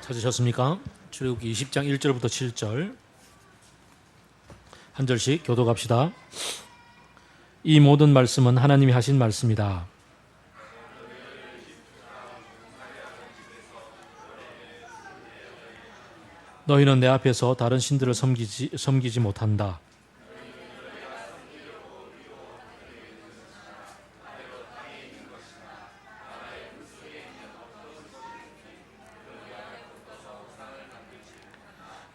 찾으셨습니까? 출애굽기 20장 1절부터 7절 한 절씩 교독합시다. 이 모든 말씀은 하나님이 하신 말씀이다. 너희는 내 앞에서 다른 신들을 섬기지 못한다.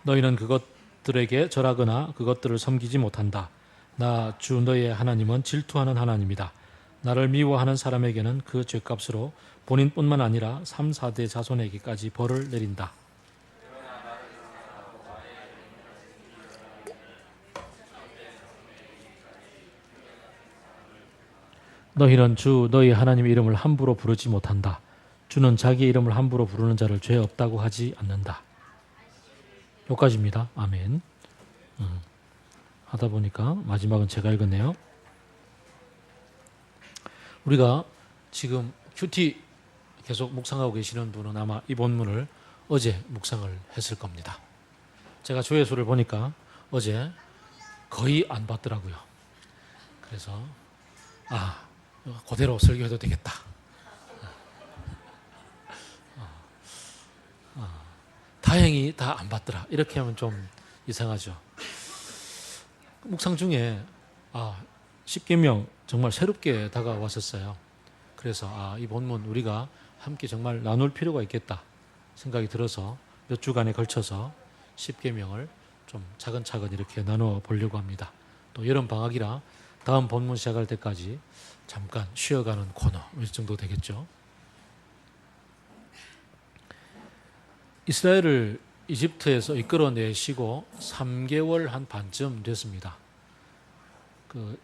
너희는 그것들에게 절하거나 그것들을 섬기지 못한다. 나 주 너희의 하나님은 질투하는 하나님이다. 나를 미워하는 사람에게는 그 죄값으로 본인뿐만 아니라 3, 4대 자손에게까지 벌을 내린다. 너희는 주 너희 하나님의 이름을 함부로 부르지 못한다. 주는 자기 이름을 함부로 부르는 자를 죄 없다고 하지 않는다. 여기까지입니다. 아멘. 하다 보니까 마지막은 제가 읽었네요. 우리가 지금 큐티 계속 묵상하고 계시는 분은 아마 이 본문을 어제 묵상을 했을 겁니다. 제가 조회수를 보니까 어제 거의 안 봤더라고요. 그래서 그대로 설교해도 되겠다. 다행히 다 안 봤더라. 이렇게 하면 좀 이상하죠. 묵상 중에 십계명 정말 새롭게 다가왔었어요. 그래서 이 본문 우리가 함께 정말 나눌 필요가 있겠다 생각이 들어서 몇 주간에 걸쳐서 십계명을 좀 차근차근 이렇게 나누어 보려고 합니다. 또 여름 방학이라 다음 본문 시작할 때까지 잠깐 쉬어가는 코너 이 정도 되겠죠. 이스라엘을 이집트에서 이끌어내시고 3개월 한 반쯤 됐습니다. 그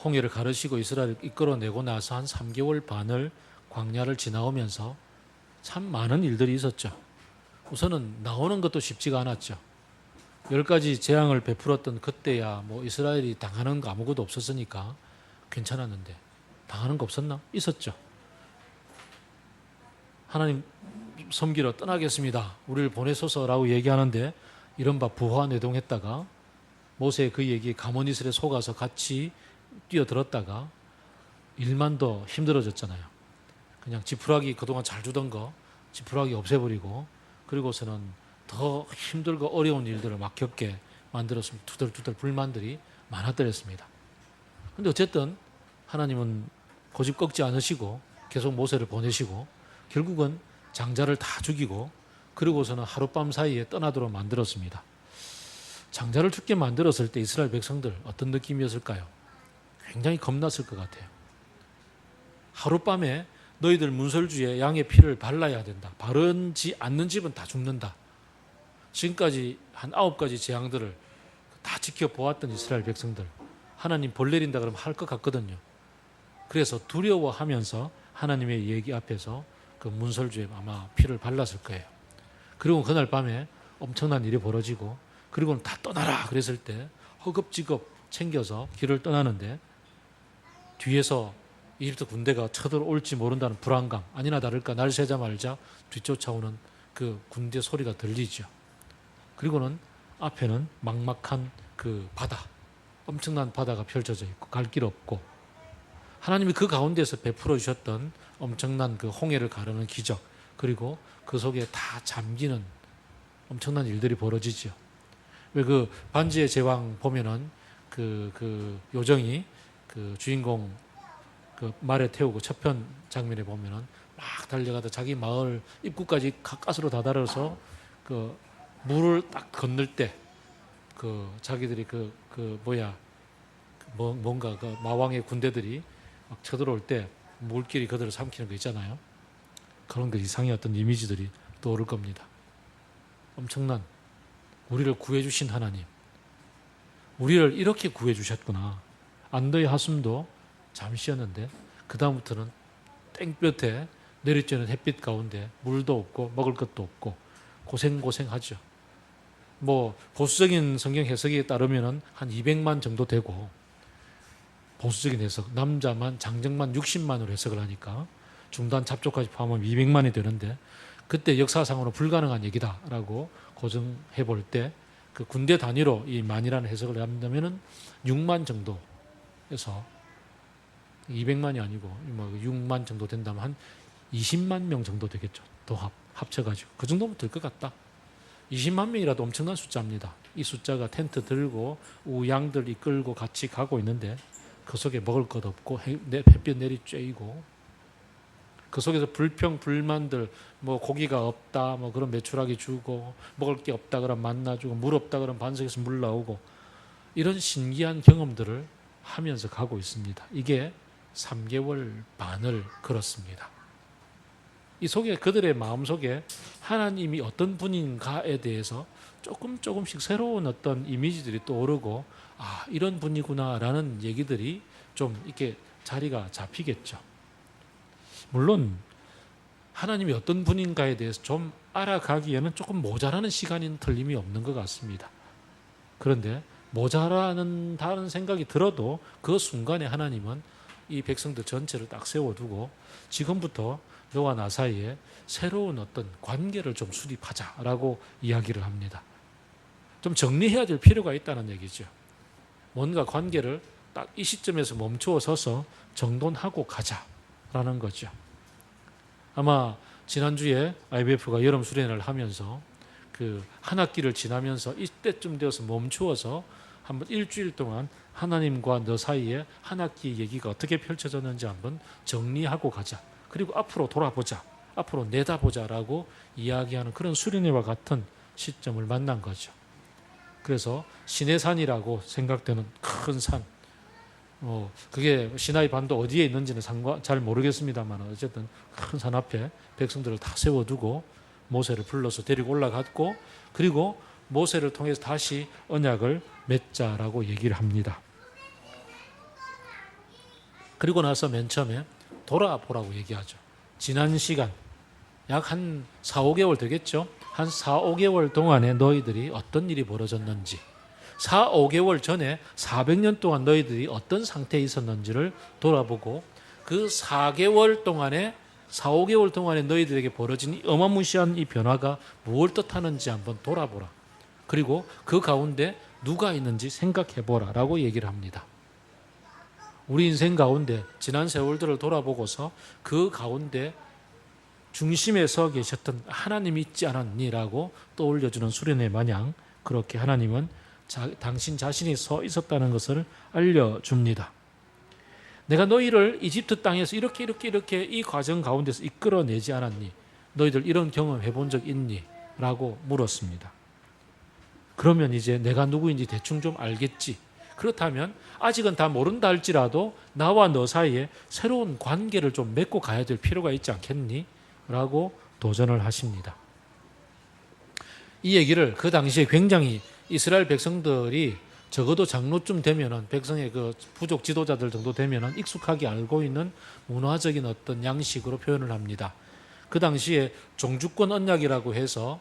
홍해를 가르시고 이스라엘을 이끌어내고 나서 한 3개월 반을 광야를 지나오면서 참 많은 일들이 있었죠. 우선은 나오는 것도 쉽지가 않았죠. 10가지 재앙을 베풀었던 그때야 뭐 이스라엘이 당하는 거 아무것도 없었으니까 괜찮았는데 당하는 거 없었나? 있었죠. 하나님 섬기러 떠나겠습니다. 우리를 보내소서라고 얘기하는데 이른바 부화내동했다가 모세의 그 얘기에 가문이슬에 속아서 같이 뛰어들었다가 일만 더 힘들어졌잖아요. 그냥 지푸라기 그동안 잘 주던 거 지푸라기 없애버리고 그리고서는 더 힘들고 어려운 일들을 막 겪게 만들었습니다. 투덜투덜 불만들이 많았더랬습니다. 그런데 어쨌든 하나님은 고집 꺾지 않으시고 계속 모세를 보내시고 결국은 장자를 다 죽이고 그리고서는 하룻밤 사이에 떠나도록 만들었습니다. 장자를 죽게 만들었을 때 이스라엘 백성들 어떤 느낌이었을까요? 굉장히 겁났을 것 같아요. 하룻밤에 너희들 문설주에 양의 피를 발라야 된다. 바르지 않는 집은 다 죽는다. 지금까지 한 9가지 재앙들을 다 지켜보았던 이스라엘 백성들 하나님 벌 내린다 그러면 할 것 같거든요. 그래서 두려워하면서 하나님의 얘기 앞에서 그 문설주에 아마 피를 발랐을 거예요. 그리고 그날 밤에 엄청난 일이 벌어지고 그리고는 다 떠나라 그랬을 때 허겁지겁 챙겨서 길을 떠나는데 뒤에서 이집트 군대가 쳐들어올지 모른다는 불안감 아니나 다를까 날 새자 말자 뒤쫓아오는 그 군대 소리가 들리죠. 그리고는 앞에는 막막한 그 바다 엄청난 바다가 펼쳐져 있고 갈 길 없고 하나님이 그 가운데서 베풀어 주셨던 엄청난 그 홍해를 가르는 기적 그리고 그 속에 다 잠기는 엄청난 일들이 벌어지죠. 왜 그 반지의 제왕 보면은 그 요정이 그 주인공 그 말에 태우고 첫 편 장면에 보면은 막 달려가다 자기 마을 입구까지 가까스로 다다라서 그 물을 딱 건널 때 그 자기들이 뭔가 그 마왕의 군대들이 막 쳐들어올 때 물길이 그들을 삼키는 거 있잖아요. 그런 그 이상의 어떤 이미지들이 떠오를 겁니다. 엄청난 우리를 구해주신 하나님, 우리를 이렇게 구해주셨구나. 안도의 한숨도 잠시였는데 그 다음부터는 땡볕에 내리쬐는 햇빛 가운데 물도 없고 먹을 것도 없고 고생하죠. 뭐 보수적인 성경 해석에 따르면은 한 200만 정도 되고 보수적인 해석, 남자만 장정만 60만으로 해석을 하니까 중단 잡초까지 포함하면 200만이 되는데 그때 역사상으로 불가능한 얘기다라고 고정해 볼 때 그 군대 단위로 이 만이라는 해석을 한다면은 6만 정도에서 200만이 아니고 뭐 6만 정도 된다면 한 20만 명 정도 되겠죠. 더 합쳐가지고 그 정도면 될 것 같다. 20만 명이라도 엄청난 숫자입니다. 이 숫자가 텐트 들고 우양들 이끌고 같이 가고 있는데 그 속에 먹을 것 없고 햇볕 내리쬐이고 그 속에서 불평불만들 뭐 고기가 없다 뭐 그런 메추라기 주고 먹을 게 없다 그러면 만나 주고 물 없다 그러면 반석에서 물 나오고 이런 신기한 경험들을 하면서 가고 있습니다. 이게 3개월 반을 걸었습니다. 이 속에 그들의 마음속에 하나님이 어떤 분인가에 대해서 조금씩 새로운 어떤 이미지들이 떠오르고 아 이런 분이구나라는 얘기들이 좀 이렇게 자리가 잡히겠죠. 물론 하나님이 어떤 분인가에 대해서 좀 알아가기에는 조금 모자라는 시간이 틀림이 없는 것 같습니다. 그런데 모자라는다는 생각이 들어도 그 순간에 하나님은 이 백성들 전체를 딱 세워두고 지금부터 너와 나 사이에 새로운 어떤 관계를 좀 수립하자라고 이야기를 합니다. 좀 정리해야 될 필요가 있다는 얘기죠. 뭔가 관계를 딱 이 시점에서 멈추어 서서 정돈하고 가자라는 거죠. 아마 지난주에 IBF가 여름 수련회를 하면서 그 한 학기를 지나면서 이때쯤 되어서 멈추어서 한번 일주일 동안 하나님과 너 사이에 한 학기 얘기가 어떻게 펼쳐졌는지 한번 정리하고 가자. 그리고 앞으로 돌아보자. 앞으로 내다보자라고 이야기하는 그런 수련회와 같은 시점을 만난 거죠. 그래서 시내산이라고 생각되는 큰 산, 그게 시나이 반도 어디에 있는지는 잘 모르겠습니다만 어쨌든 큰 산 앞에 백성들을 다 세워두고 모세를 불러서 데리고 올라갔고 그리고 모세를 통해서 다시 언약을 맺자라고 얘기를 합니다. 그리고 나서 맨 처음에 돌아보라고 얘기하죠. 지난 시간 약 한 4, 5개월 되겠죠. 한 4, 5개월 동안에 너희들이 어떤 일이 벌어졌는지 4, 5개월 전에 400년 동안 너희들이 어떤 상태에 있었는지를 돌아보고 그 4개월 동안에 4, 5개월 동안에 너희들에게 벌어진 이 어마무시한 이 변화가 무엇을 뜻하는지 한번 돌아보라. 그리고 그 가운데 누가 있는지 생각해보라 라고 얘기를 합니다. 우리 인생 가운데 지난 세월들을 돌아보고서 그 가운데 중심에 서 계셨던 하나님이 있지 않았니라고 떠올려주는 수련회 마냥 그렇게 하나님은 당신 자신이 서 있었다는 것을 알려줍니다. 내가 너희를 이집트 땅에서 이렇게 이 과정 가운데서 이끌어내지 않았니? 너희들 이런 경험 해본 적 있니? 라고 물었습니다. 그러면 이제 내가 누구인지 대충 좀 알겠지. 그렇다면 아직은 다 모른다 할지라도 나와 너 사이에 새로운 관계를 좀 맺고 가야 될 필요가 있지 않겠니? 라고 도전을 하십니다. 이 얘기를 그 당시에 굉장히 이스라엘 백성들이 적어도 장로쯤 되면은 백성의 그 부족 지도자들 정도 되면은 익숙하게 알고 있는 문화적인 어떤 양식으로 표현을 합니다. 그 당시에 종주권 언약이라고 해서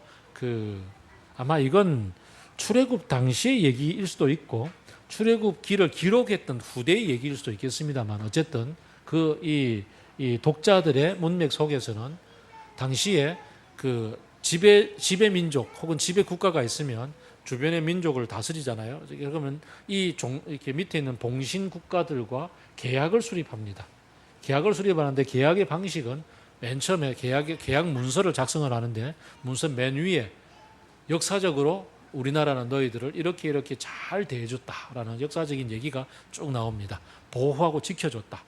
아마 이건 출애굽 당시의 얘기일 수도 있고 출애굽 기를 기록했던 후대의 얘기일 수도 있겠습니다만 어쨌든 이 독자들의 문맥 속에서는 당시에 그 지배 민족 혹은 지배 국가가 있으면 주변의 민족을 다스리잖아요. 그러면 이렇게 밑에 있는 봉신 국가들과 계약을 수립합니다. 계약을 수립하는데 계약의 방식은 맨 처음에 계약 문서를 작성을 하는데 문서 맨 위에 역사적으로 우리나라는 너희들을 이렇게 잘 대해줬다라는 역사적인 얘기가 쭉 나옵니다. 보호하고 지켜줬다.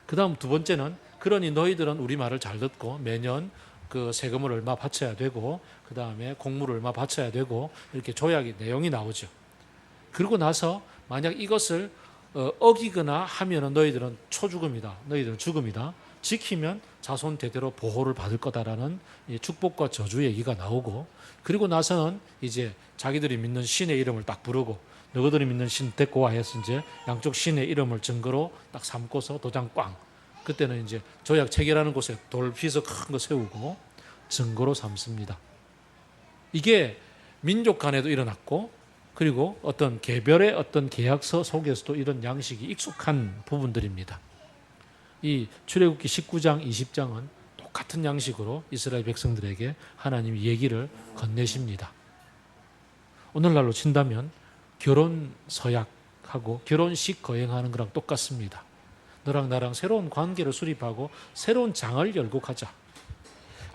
그 다음 두 번째는 그러니 너희들은 우리 말을 잘 듣고 매년 그 세금을 얼마 바쳐야 되고 그 다음에 공물을 얼마 바쳐야 되고 이렇게 조약의 내용이 나오죠. 그러고 나서 만약 이것을 어기거나 하면은 너희들은 초죽음이다. 너희들은 죽음이다. 지키면 자손 대대로 보호를 받을 거다라는 축복과 저주 얘기가 나오고 그리고 나서는 이제 자기들이 믿는 신의 이름을 딱 부르고 너희들이 믿는 신 데리고 와 해서 이제 양쪽 신의 이름을 증거로 딱 삼고서 도장 꽝. 그때는 이제 조약 체결하는 곳에 돌피서 큰 거 세우고 증거로 삼습니다. 이게 민족 간에도 일어났고 그리고 어떤 개별의 어떤 계약서 속에서도 이런 양식이 익숙한 부분들입니다. 이 출애굽기 19장, 20장은 똑같은 양식으로 이스라엘 백성들에게 하나님이 얘기를 건네십니다. 오늘날로 친다면 결혼 서약하고 결혼식 거행하는 거랑 똑같습니다. 너랑 나랑 새로운 관계를 수립하고 새로운 장을 열고 가자.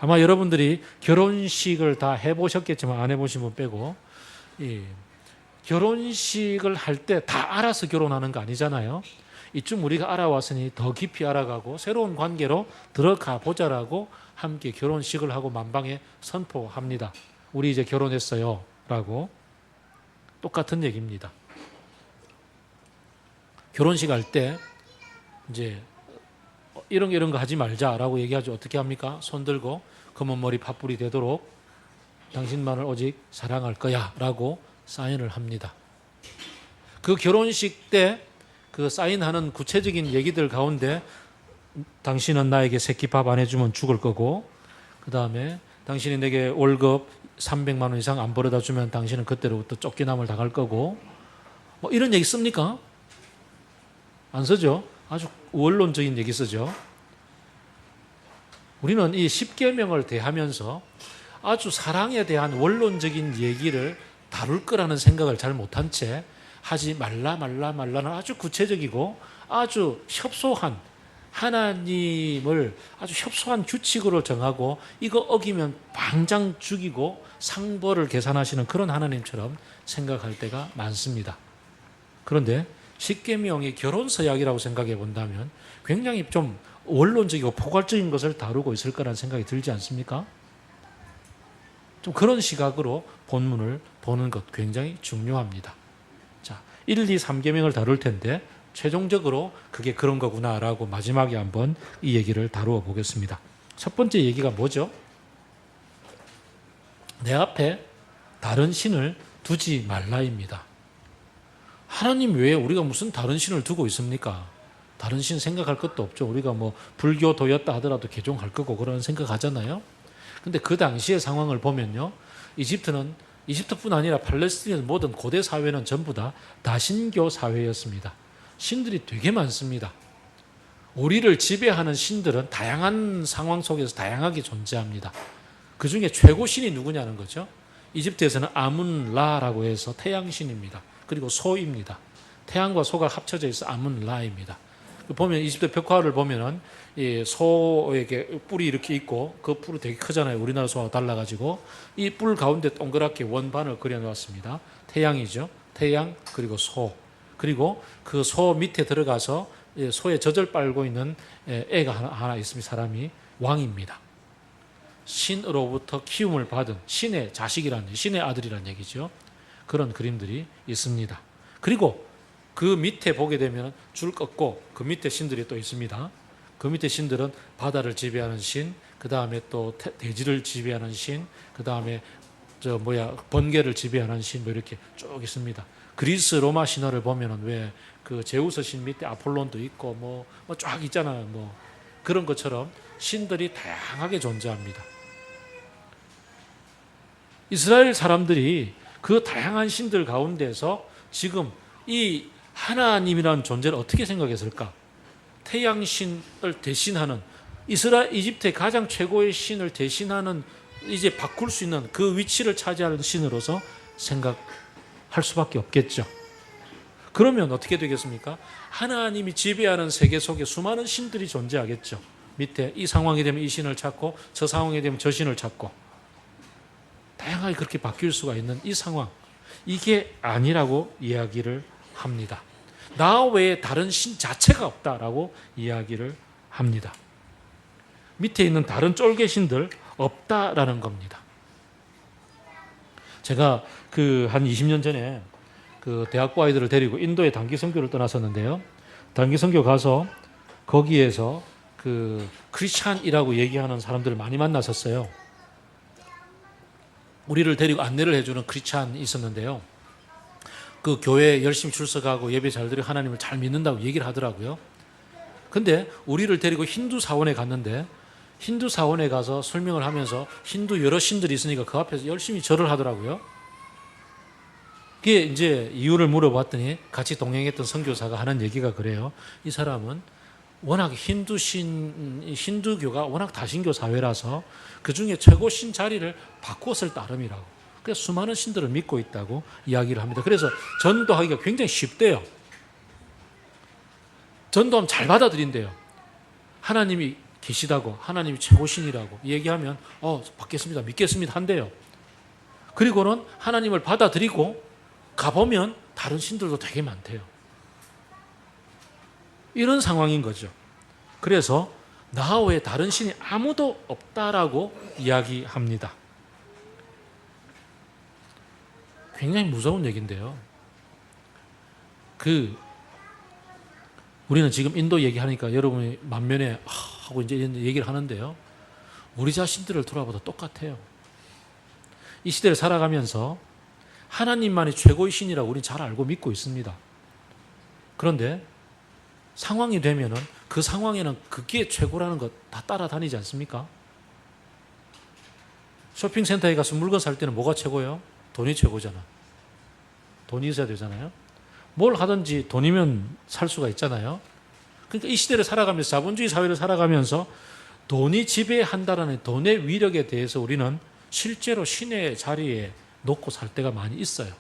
아마 여러분들이 결혼식을 다 해보셨겠지만 안 해보신 분 빼고 결혼식을 할 때 다 알아서 결혼하는 거 아니잖아요. 이쯤 우리가 알아왔으니 더 깊이 알아가고 새로운 관계로 들어가 보자라고 함께 결혼식을 하고 만방에 선포합니다. 우리 이제 결혼했어요 라고. 똑같은 얘기입니다. 결혼식 할 때 이제 이런 거 하지 말자라고 얘기하죠. 어떻게 합니까? 손 들고 검은 머리 팥불이 되도록 당신만을 오직 사랑할 거야 라고 사인을 합니다. 그 결혼식 때 그 사인하는 구체적인 얘기들 가운데 당신은 나에게 새끼밥 안 해주면 죽을 거고, 그 다음에 당신이 내게 월급 300만 원 이상 안 벌어다 주면 당신은 그때로부터 쫓겨남을 당할 거고, 뭐 이런 얘기 씁니까? 안 쓰죠. 아주 원론적인 얘기 쓰죠. 우리는 이 십계명을 대하면서 아주 사랑에 대한 원론적인 얘기를 다룰 거라는 생각을 잘 못한 채 하지 말라는 아주 구체적이고 아주 협소한, 하나님을 아주 협소한 규칙으로 정하고 이거 어기면 당장 죽이고 상벌을 계산하시는 그런 하나님처럼 생각할 때가 많습니다. 그런데 십계명이 결혼서약이라고 생각해 본다면 굉장히 좀 원론적이고 포괄적인 것을 다루고 있을 거라는 생각이 들지 않습니까? 좀 그런 시각으로 본문을 보는 것 굉장히 중요합니다. 자, 1, 2, 3계명을 다룰 텐데 최종적으로 그게 그런 거구나라고 마지막에 한번 이 얘기를 다루어 보겠습니다. 첫 번째 얘기가 뭐죠? 내 앞에 다른 신을 두지 말라입니다. 하나님 외에 우리가 무슨 다른 신을 두고 있습니까? 다른 신 생각할 것도 없죠. 우리가 뭐 불교도였다 하더라도 개종할 거고 그런 생각하잖아요. 근데 그 당시의 상황을 보면요, 이집트뿐 아니라 팔레스타인 모든 고대 사회는 전부 다 다신교 사회였습니다. 신들이 되게 많습니다. 우리를 지배하는 신들은 다양한 상황 속에서 다양하게 존재합니다. 그 중에 최고 신이 누구냐는 거죠. 이집트에서는 아문라라고 해서 태양신입니다. 그리고 소입니다. 태양과 소가 합쳐져 있어 아문라입니다. 보면 이집트 벽화를 보면은 이 소에게 뿔이 이렇게 있고 그 뿔이 되게 크잖아요. 우리나라 소와 달라가지고 이 뿔 가운데 동그랗게 원반을 그려놓았습니다. 태양이죠. 태양 그리고 소, 그리고 그 소 밑에 들어가서 소의 젖을 빨고 있는 애가 하나 있습니다. 사람이 왕입니다. 신으로부터 키움을 받은 신의 자식이라는, 신의 아들이라는 얘기죠. 그런 그림들이 있습니다. 그리고 그 밑에 보게 되면 줄 꺾고 그 밑에 신들이 또 있습니다. 그 밑에 신들은 바다를 지배하는 신, 그 다음에 또 대지를 지배하는 신, 그 다음에 번개를 지배하는 신, 뭐 이렇게 쭉 있습니다. 그리스 로마 신화를 보면은 왜 그 제우스 신 밑에 아폴론도 있고 뭐 쫙 있잖아요. 뭐 그런 것처럼 신들이 다양하게 존재합니다. 이스라엘 사람들이 그 다양한 신들 가운데서 지금 이 하나님이라는 존재를 어떻게 생각했을까? 태양신을 대신하는, 이집트의 가장 최고의 신을 대신하는, 이제 바꿀 수 있는 그 위치를 차지하는 신으로서 생각할 수밖에 없겠죠. 그러면 어떻게 되겠습니까? 하나님이 지배하는 세계 속에 수많은 신들이 존재하겠죠. 밑에 이 상황이 되면 이 신을 찾고 저 상황이 되면 저 신을 찾고 다양하게 그렇게 바뀔 수가 있는 이 상황, 이게 아니라고 이야기를 합니다. 나 외에 다른 신 자체가 없다라고 이야기를 합니다. 밑에 있는 다른 쫄개 신들 없다라는 겁니다. 제가 한 20년 전에 그 대학부 아이들을 데리고 인도에 단기 선교를 떠났었는데요. 단기 선교 가서 거기에서 그 크리스찬이라고 얘기하는 사람들을 많이 만났었어요. 우리를 데리고 안내를 해주는 크리스찬이 있었는데요. 그 교회에 열심히 출석하고 예배 잘 드리고 하나님을 잘 믿는다고 얘기를 하더라고요. 근데 우리를 데리고 힌두 사원에 갔는데 힌두 사원에 가서 설명을 하면서 힌두 여러 신들이 있으니까 그 앞에서 열심히 절을 하더라고요. 그게 이제 이유를 물어봤더니 같이 동행했던 선교사가 하는 얘기가 그래요. 이 사람은 워낙 힌두교가 워낙 다신교 사회라서 그 중에 최고 신 자리를 바꾸었을 따름이라고. 그래서 수많은 신들을 믿고 있다고 이야기를 합니다. 그래서 전도하기가 굉장히 쉽대요. 전도하면 잘 받아들인대요. 하나님이 계시다고, 하나님이 최고신이라고 얘기하면 받겠습니다, 믿겠습니다 한대요. 그리고는 하나님을 받아들이고 가보면 다른 신들도 되게 많대요. 이런 상황인 거죠. 그래서 나 외에 다른 신이 아무도 없다라고 이야기합니다. 굉장히 무서운 얘기인데요. 우리는 지금 인도 얘기하니까 여러분이 만면에 하고 이제 이런 얘기를 하는데요. 우리 자신들을 돌아봐도 똑같아요. 이 시대를 살아가면서 하나님만이 최고의 신이라고 우리는 잘 알고 믿고 있습니다. 그런데 상황이 되면은 그 상황에는 그게 최고라는 거 다 따라다니지 않습니까? 쇼핑센터에 가서 물건 살 때는 뭐가 최고예요? 돈이 최고잖아. 돈이 있어야 되잖아요. 뭘 하든지 돈이면 살 수가 있잖아요. 그러니까 이 시대를 살아가면서, 자본주의 사회를 살아가면서 돈이 지배한다라는 돈의 위력에 대해서 우리는 실제로 신의 자리에 놓고 살 때가 많이 있어요.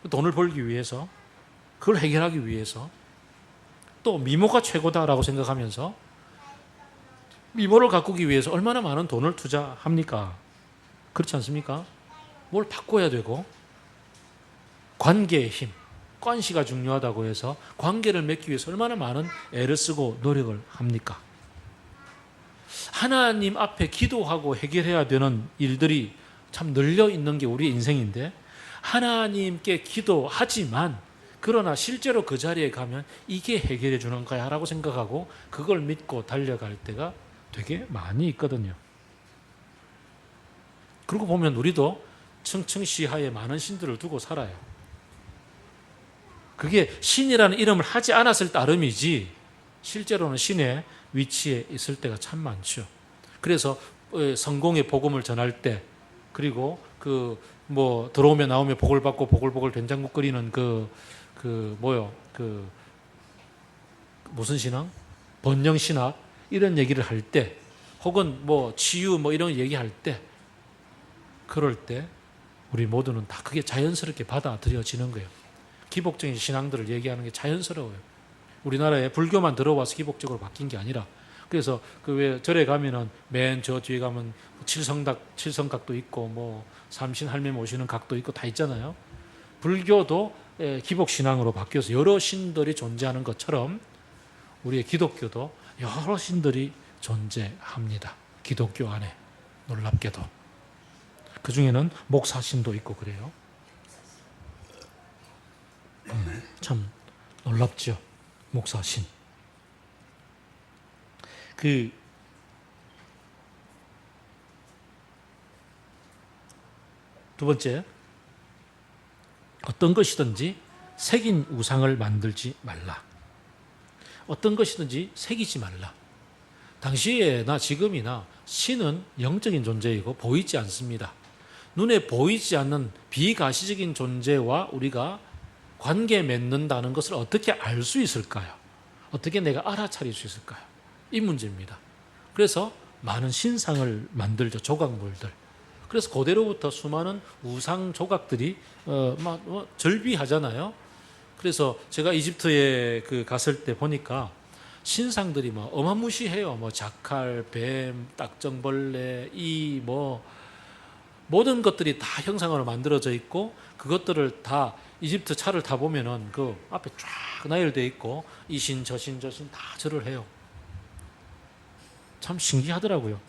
돈을 벌기 위해서, 그걸 해결하기 위해서, 또 미모가 최고다라고 생각하면서 미모를 가꾸기 위해서 얼마나 많은 돈을 투자합니까? 그렇지 않습니까? 뭘 바꿔야 되고, 관계의 힘, 관시가 중요하다고 해서 관계를 맺기 위해서 얼마나 많은 애를 쓰고 노력을 합니까? 하나님 앞에 기도하고 해결해야 되는 일들이 참 널려 있는 게 우리의 인생인데, 하나님께 기도하지만 그러나 실제로 그 자리에 가면 이게 해결해 주는 거야 라고 생각하고 그걸 믿고 달려갈 때가 되게 많이 있거든요. 그러고 보면 우리도 청청시하에 많은 신들을 두고 살아요. 그게 신이라는 이름을 하지 않았을 따름이지 실제로는 신의 위치에 있을 때가 참 많죠. 그래서 성공의 복음을 전할 때, 그리고 들어오면 나오면 복을 받고 보글보글 된장국거리는 무슨 신앙? 번영신학 이런 얘기를 할 때, 혹은 치유 이런 얘기할 때, 그럴 때 우리 모두는 다 그게 자연스럽게 받아들여지는 거예요. 기복적인 신앙들을 얘기하는 게 자연스러워요. 우리나라에 불교만 들어와서 기복적으로 바뀐 게 아니라, 그래서 왜 절에 가면은 맨 저 뒤에 가면 칠성각도 있고 삼신 할매 모시는 각도 있고 다 있잖아요. 불교도 기복 신앙으로 바뀌어서 여러 신들이 존재하는 것처럼 우리의 기독교도 여러 신들이 존재합니다. 기독교 안에 놀랍게도 그 중에는 목사신도 있고 그래요. 참 놀랍죠. 목사신. 두 번째, 어떤 것이든지 새긴 우상을 만들지 말라. 어떤 것이든지 새기지 말라. 당시에나 지금이나 신은 영적인 존재이고 보이지 않습니다. 눈에 보이지 않는 비가시적인 존재와 우리가 관계 맺는다는 것을 어떻게 알 수 있을까요? 어떻게 내가 알아차릴 수 있을까요? 이 문제입니다. 그래서 많은 신상을 만들죠. 조각물들. 그래서 고대로부터 수많은 우상 조각들이 절비하잖아요. 그래서 제가 이집트에 갔을 때 보니까 신상들이 어마무시해요. 자칼, 뱀, 딱정벌레, 모든 것들이 다 형상으로 만들어져 있고, 그것들을 다 이집트 차를 타보면은 그 앞에 쫙 나열되어 있고, 이 신, 저 신, 저 신 다 절을 해요. 참 신기하더라고요.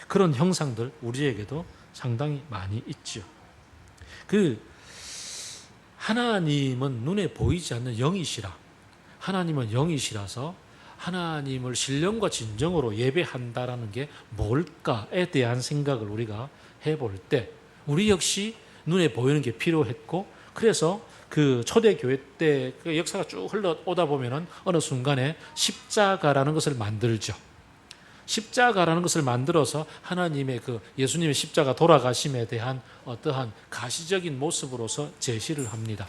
그런 형상들 우리에게도 상당히 많이 있죠. 하나님은 눈에 보이지 않는 영이시라. 하나님은 영이시라서 하나님을 신령과 진정으로 예배한다라는 게 뭘까에 대한 생각을 우리가 해볼 때, 우리 역시 눈에 보이는 게 필요했고, 그래서 초대교회 때 역사가 쭉 흘러오다 보면은 어느 순간에 십자가라는 것을 만들죠. 십자가라는 것을 만들어서 하나님의 예수님의 십자가 돌아가심에 대한 어떠한 가시적인 모습으로서 제시를 합니다.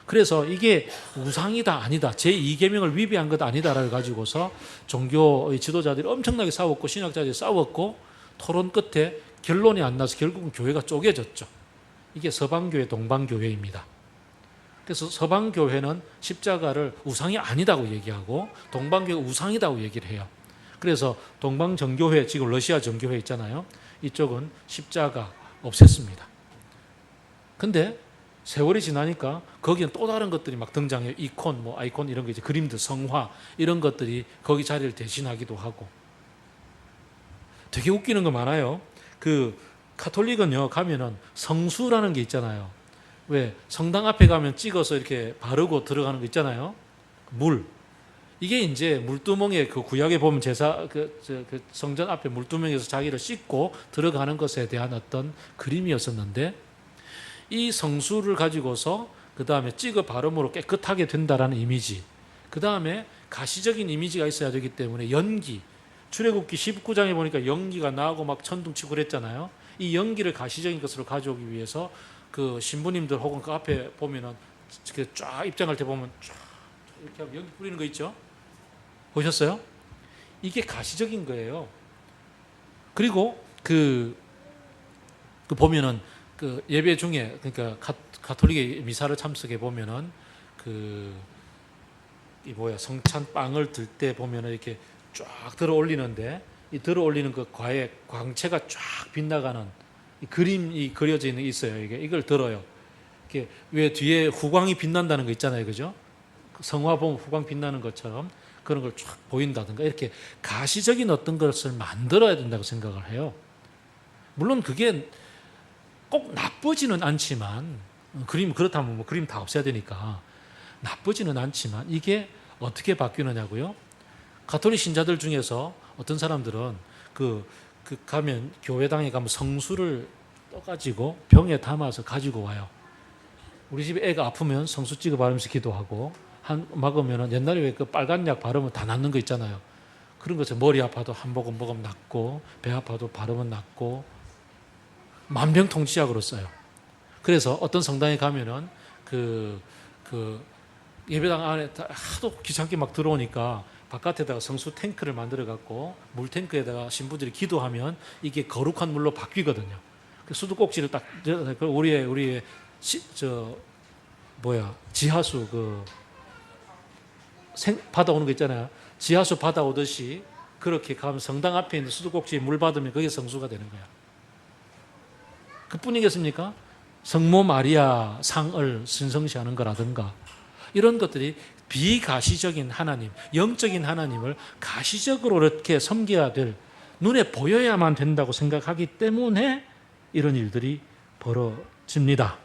그래서 이게 우상이다 아니다, 제2계명을 위배한 것 아니다를 가지고서 종교의 지도자들이 엄청나게 싸웠고 신학자들이 싸웠고 토론 끝에 결론이 안 나서 결국은 교회가 쪼개졌죠. 이게 서방교회, 동방교회입니다. 그래서 서방교회는 십자가를 우상이 아니다고 얘기하고 동방교회가 우상이다고 얘기를 해요. 그래서 동방정교회, 지금 러시아 정교회 있잖아요. 이쪽은 십자가 없앴습니다. 근데 세월이 지나니까 거기는 또 다른 것들이 막 등장해요. 이콘, 뭐 아이콘 이런 거 이제 그림들, 성화 이런 것들이 거기 자리를 대신하기도 하고. 되게 웃기는 거 많아요. 그 가톨릭은요 가면은 성수라는 게 있잖아요. 왜 성당 앞에 가면 찍어서 이렇게 바르고 들어가는 거 있잖아요. 물. 이게 이제 물두멍에 그 구약에 보면 제사 그 성전 앞에 물두멍에서 자기를 씻고 들어가는 것에 대한 어떤 그림이었었는데 이 성수를 가지고서 그 다음에 찍어 바름으로 깨끗하게 된다라는 이미지, 그 다음에 가시적인 이미지가 있어야 되기 때문에 연기, 출애굽기 19장에 보니까 연기가 나고 막 천둥치고 그랬잖아요. 이 연기를 가시적인 것으로 가져오기 위해서 그 신부님들 혹은 그 앞에 보면은 쫙 입장할 때 보면 쫙 이렇게 하면 연기 뿌리는 거 있죠. 보셨어요? 이게 가시적인 거예요. 그리고 그 보면은 그 예배 중에 그러니까 가톨릭의 미사를 참석해 보면은 이 성찬 빵을 들 때 보면은 이렇게 쫙 들어 올리는데 이 들어 올리는 그 과에 광채가 쫙 빗나가는 이 그림이 그려져 있는 게 있어요. 이걸 들어요. 이게 왜 뒤에 후광이 빛난다는 거 있잖아요, 그죠? 성화 보면 후광 빛나는 것처럼 그런 걸 쫙 보인다든가 이렇게 가시적인 어떤 것을 만들어야 된다고 생각을 해요. 물론 그게 꼭 나쁘지는 않지만 그림 그렇다면 뭐 그림 다 없애야 되니까 나쁘지는 않지만 이게 어떻게 바뀌느냐고요? 가톨릭 신자들 중에서 어떤 사람들은 가면 교회당에 가면 성수를 떠가지고 병에 담아서 가지고 와요. 우리 집에 애가 아프면 성수 찍어 바르면서 기도하고 막으면 옛날에 왜 그 빨간 약 바르면 다 낫는 거 있잖아요. 그런 것을 머리 아파도 한 모금 먹으면 낫고 배 아파도 바르면 낫고 만병통치약으로 써요. 그래서 어떤 성당에 가면은 예배당 안에 하도 귀찮게 막 들어오니까 바깥에다가 성수 탱크를 만들어 갖고 물 탱크에다가 신부들이 기도하면 이게 거룩한 물로 바뀌거든요. 수도꼭지를 딱 우리의 지하수 받아오는 거 있잖아요. 지하수 받아오듯이 그렇게 가면 성당 앞에 있는 수도꼭지에 물 받으면 그게 성수가 되는 거야. 그뿐이겠습니까? 성모 마리아 상을 신성시하는 거라든가 이런 것들이 비가시적인 하나님, 영적인 하나님을 가시적으로 이렇게 섬겨야 될, 눈에 보여야만 된다고 생각하기 때문에 이런 일들이 벌어집니다.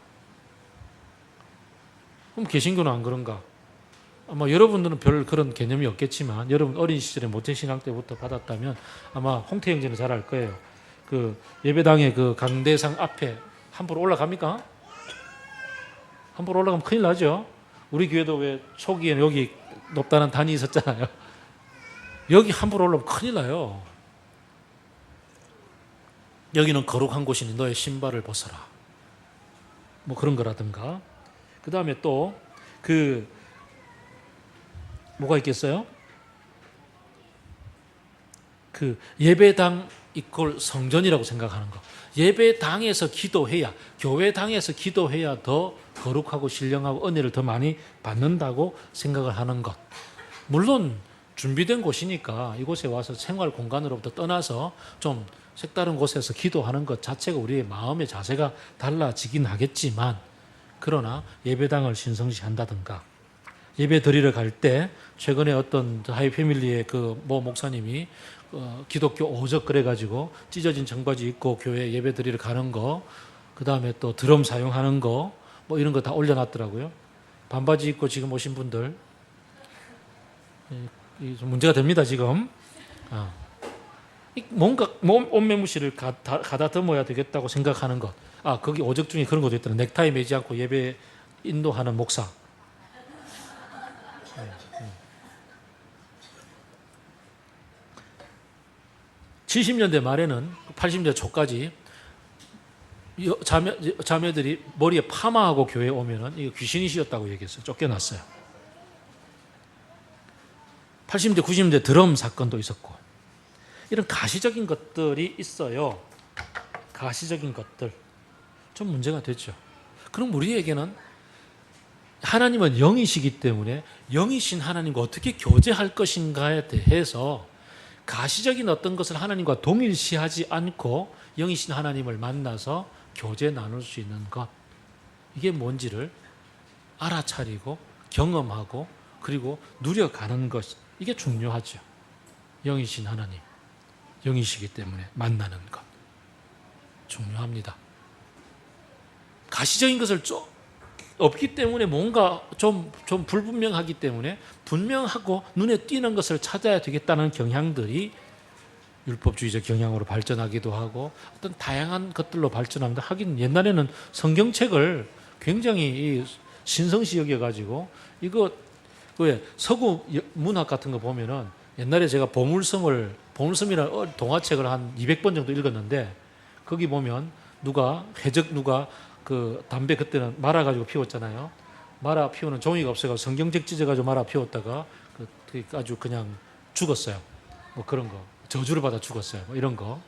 그럼 개신교는 안 그런가? 아마 여러분들은 별 그런 개념이 없겠지만 여러분 어린 시절에 모태신앙 때부터 받았다면 아마 홍태 형제는 잘 알 거예요. 그 예배당의 그 강대상 앞에 함부로 올라갑니까? 함부로 올라가면 큰일 나죠. 우리 교회도 왜 초기에는 여기 높다는 단이 있었잖아요. 여기 함부로 올라오면 큰일 나요. 여기는 거룩한 곳이니 너의 신발을 벗어라. 뭐 그런 거라든가. 그 다음에 또 뭐가 있겠어요? 예배당 이퀄 성전이라고 생각하는 거. 예배당에서 기도해야, 교회당에서 기도해야 더 거룩하고 신령하고 은혜를 더 많이 받는다고 생각을 하는 것. 물론 준비된 곳이니까 이곳에 와서 생활 공간으로부터 떠나서 좀 색다른 곳에서 기도하는 것 자체가 우리의 마음의 자세가 달라지긴 하겠지만, 그러나 예배당을 신성시한다든가 예배 드리러 갈 때 최근에 어떤 하이 패밀리의 모 목사님이 기독교 오적 그래가지고 찢어진 청바지 입고 교회 예배 드리러 가는 거, 그 다음에 또 드럼 사용하는 거, 뭐 이런 거 다 올려놨더라고요. 반바지 입고 지금 오신 분들 좀 문제가 됩니다 지금. 뭔가 옷매무시를 가다듬어야 되겠다고 생각하는 것. 거기 오적 중에 그런 것도 있더라. 넥타이 매지 않고 예배 인도하는 목사. 70년대 말에는 80년대 초까지 자매들이 머리에 파마하고 교회에 오면은 이거 귀신이시였다고 얘기했어요. 쫓겨났어요. 80년대, 90년대 드럼 사건도 있었고 이런 가시적인 것들이 있어요. 가시적인 것들 좀 문제가 됐죠. 그럼 우리에게는 하나님은 영이시기 때문에 영이신 하나님과 어떻게 교제할 것인가에 대해서 가시적인 어떤 것을 하나님과 동일시하지 않고 영이신 하나님을 만나서 교제 나눌 수 있는 것, 이게 뭔지를 알아차리고 경험하고 그리고 누려가는 것, 이게 중요하죠. 영이신 하나님, 영이시기 때문에 만나는 것 중요합니다. 가시적인 것을 없기 때문에 뭔가 좀 불분명하기 때문에 분명하고 눈에 띄는 것을 찾아야 되겠다는 경향들이 율법주의적 경향으로 발전하기도 하고 어떤 다양한 것들로 발전합니다. 하긴 옛날에는 성경책을 굉장히 신성시 여겨가지고 이거 왜 서구 문학 같은 거 보면은 옛날에 제가 보물섬이라는 동화책을 한 200번 정도 읽었는데 거기 보면 누가 그 담배 그때는 말아가지고 피웠잖아요. 말아 피우는 종이가 없어가지고 성경책 찢어가지고 말아 피웠다가 아주 그냥 죽었어요. 뭐 그런 거. 저주를 받아 죽었어요. 뭐 이런 거.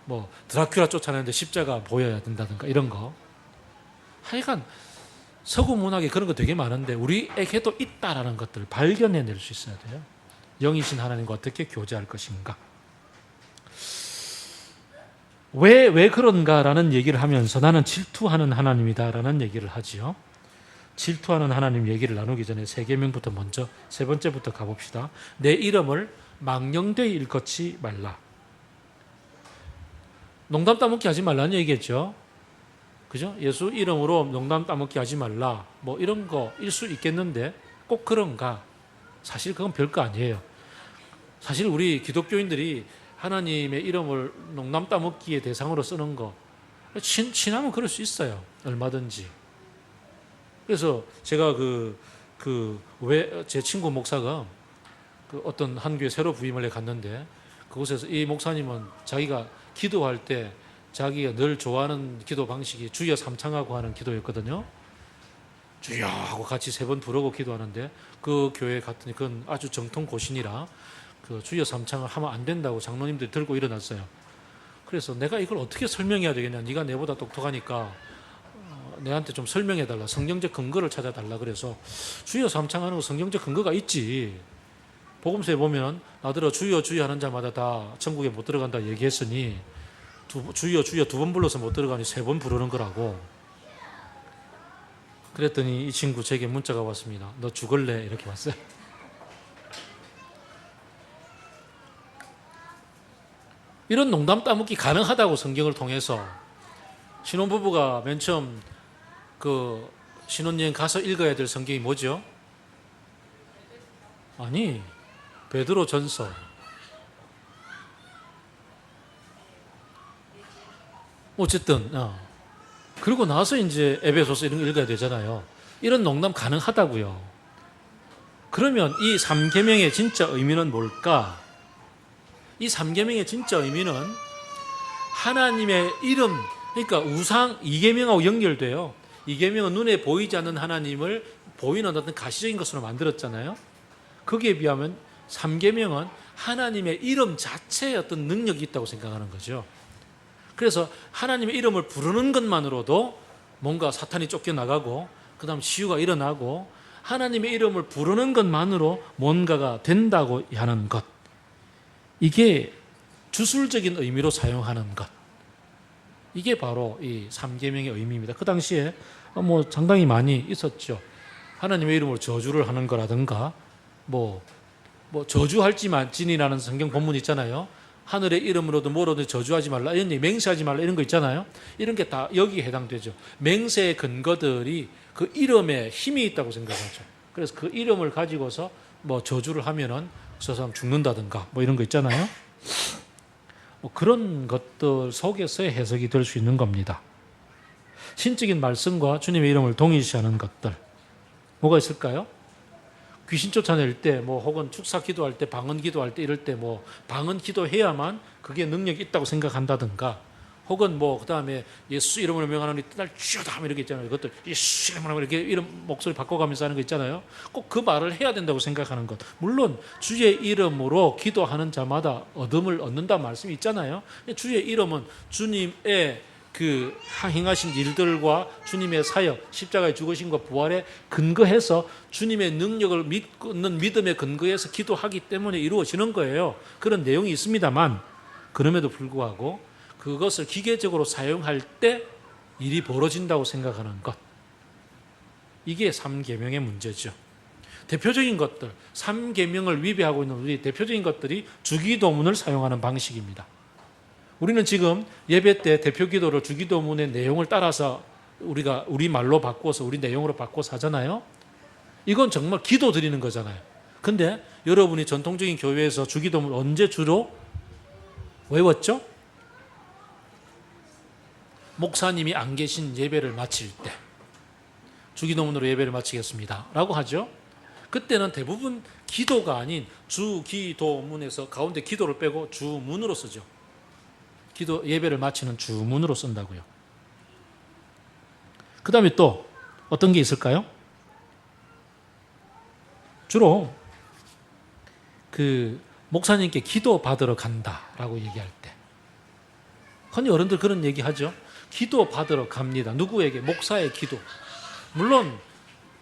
뭐 드라큘라 쫓아내는데 십자가 보여야 된다든가 이런 거. 하여간 서구 문학에 그런 거 되게 많은데 우리에게도 있다라는 것들을 발견해낼 수 있어야 돼요. 영이신 하나님과 어떻게 교제할 것인가. 왜 그런가라는 얘기를 하면서 나는 질투하는 하나님이다라는 얘기를 하지요. 질투하는 하나님 얘기를 나누기 전에 세 계명부터 먼저 세 번째부터 가봅시다. 내 이름을 망령되이 일컫지 말라. 농담 따먹기 하지 말라는 얘기겠죠. 그죠? 예수 이름으로 농담 따먹기 하지 말라. 뭐 이런 거일 수 있겠는데 꼭 그런가? 사실 그건 별거 아니에요. 사실 우리 기독교인들이 하나님의 이름을 농담 따먹기의 대상으로 쓰는 거 친하면 그럴 수 있어요. 얼마든지. 그래서 제가 제 친구 목사가 어떤 한 교회 새로 부임을 해 갔는데 그곳에서 이 목사님은 자기가 기도할 때 자기가 늘 좋아하는 기도 방식이 주여 삼창하고 하는 기도였거든요. 주여 하고 같이 세 번 부르고 기도하는데 그 교회에 갔더니 그건 아주 정통 고신이라 그 주여 삼창을 하면 안 된다고 장로님들이 들고 일어났어요. 그래서 내가 이걸 어떻게 설명해야 되겠냐. 네가 내보다 똑똑하니까 내한테 좀 설명해달라. 성경적 근거를 찾아달라. 그래서 주여 삼창하는 거 성경적 근거가 있지. 복음서에 보면 나더러 주여 주여 하는 자마다 다 천국에 못 들어간다 얘기했으니 주여 주여 두 번 불러서 못 들어가니 세 번 부르는 거라고. 그랬더니 이 친구 제게 문자가 왔습니다. 너 죽을래? 이렇게 왔어요. 이런 농담 따먹기 가능하다고 성경을 통해서 신혼부부가 맨 처음 그 신혼여행 가서 읽어야 될 성경이 뭐죠? 아니, 베드로 전서. 어쨌든 그리고 나서 이제 에베소서 이런 거 읽어야 되잖아요. 이런 농담 가능하다고요. 그러면 이 3계명의 진짜 의미는 뭘까? 이 3계명의 진짜 의미는 하나님의 이름, 그러니까 우상 2계명하고 연결돼요. 2계명은 눈에 보이지 않는 하나님을 보이는 어떤 가시적인 것으로 만들었잖아요. 거기에 비하면 3계명은 하나님의 이름 자체의 어떤 능력이 있다고 생각하는 거죠. 그래서 하나님의 이름을 부르는 것만으로도 뭔가 사탄이 쫓겨나가고 그 다음 치유가 일어나고 하나님의 이름을 부르는 것만으로 뭔가가 된다고 하는 것, 이게 주술적인 의미로 사용하는 것, 이게 바로 이 3계명의 의미입니다. 그 당시에 뭐 상당히 많이 있었죠. 하나님의 이름으로 저주를 하는 거라든가 뭐 저주할지만진이라는 성경 본문 있잖아요. 하늘의 이름으로도 뭐로도 저주하지 말라, 이런 얘기, 맹세하지 말라, 이런 거 있잖아요. 이런 게 다 여기에 해당되죠. 맹세의 근거들이 그 이름에 힘이 있다고 생각하죠. 그래서 그 이름을 가지고서 뭐 저주를 하면은 저 사람 죽는다든가 뭐 이런 거 있잖아요. 뭐 그런 것들 속에서의 해석이 될 수 있는 겁니다. 신적인 말씀과 주님의 이름을 동일시하는 것들 뭐가 있을까요? 귀신 쫓아낼 때, 뭐 혹은 축사 기도할 때, 방언 기도할 때 이럴 때 뭐 방언 기도해야만 그게 능력이 있다고 생각한다든가, 혹은 뭐 그다음에 예수 이름으로 명하노니 날 주여다 이렇게 있잖아요. 그것들 예수 이름으로 이렇게 이름 목소리 바꿔가면서 하는 거 있잖아요. 꼭 그 말을 해야 된다고 생각하는 것. 물론 주의 이름으로 기도하는 자마다 얻음을 얻는다 말씀이 있잖아요. 주의 이름은 주님의 그 행하신 일들과 주님의 사역, 십자가의 죽으심과 부활에 근거해서 주님의 능력을 믿는 믿음에 근거해서 기도하기 때문에 이루어지는 거예요. 그런 내용이 있습니다만 그럼에도 불구하고 그것을 기계적으로 사용할 때 일이 벌어진다고 생각하는 것. 이게 3계명의 문제죠. 대표적인 것들, 3계명을 위배하고 있는 우리 대표적인 것들이 주기도문을 사용하는 방식입니다. 우리는 지금 예배 때 대표 기도를 주기도문의 내용을 따라서 우리가 우리 말로 바꿔서 우리 내용으로 바꿔서 하잖아요. 이건 정말 기도 드리는 거잖아요. 근데 여러분이 전통적인 교회에서 주기도문 언제 주로 외웠죠? 목사님이 안 계신 예배를 마칠 때 주기도문으로 예배를 마치겠습니다 라고 하죠. 그때는 대부분 기도가 아닌 주기도문에서 가운데 기도를 빼고 주문으로 쓰죠. 기도 예배를 마치는 주문으로 쓴다고요. 그 다음에 또 어떤 게 있을까요? 주로 그 목사님께 기도 받으러 간다라고 얘기할 때 흔히 어른들 그런 얘기 하죠. 기도 받으러 갑니다. 누구에게? 목사의 기도. 물론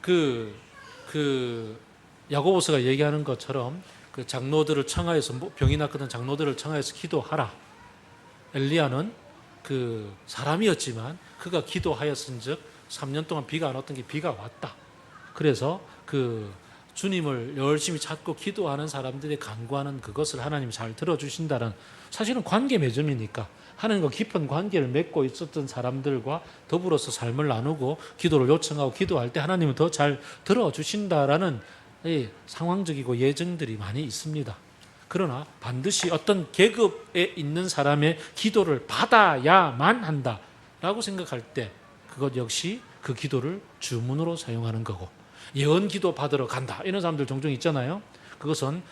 그 야고보서가 얘기하는 것처럼 그 장로들을 청하여서 병이 났거든 장로들을 청하여서 기도하라. 엘리야는 그 사람이었지만 그가 기도하였은즉 3년 동안 비가 안 왔던 게 비가 왔다. 그래서 그 주님을 열심히 찾고 기도하는 사람들이 간구하는 그것을 하나님이 잘 들어주신다는 사실은 관계 맺음이니까 하나님과 깊은 관계를 맺고 있었던 사람들과 더불어서 삶을 나누고 기도를 요청하고 기도할 때 하나님은 더 잘 들어주신다라는 상황적이고 예증들이 많이 있습니다. 그러나 반드시 어떤 계급에 있는 사람의 기도를 받아야만 한다라고 생각할 때 그것 역시 그 기도를 주문으로 사용하는 거고 예언 기도 받으러 간다 이런 사람들 종종 있잖아요. 그것은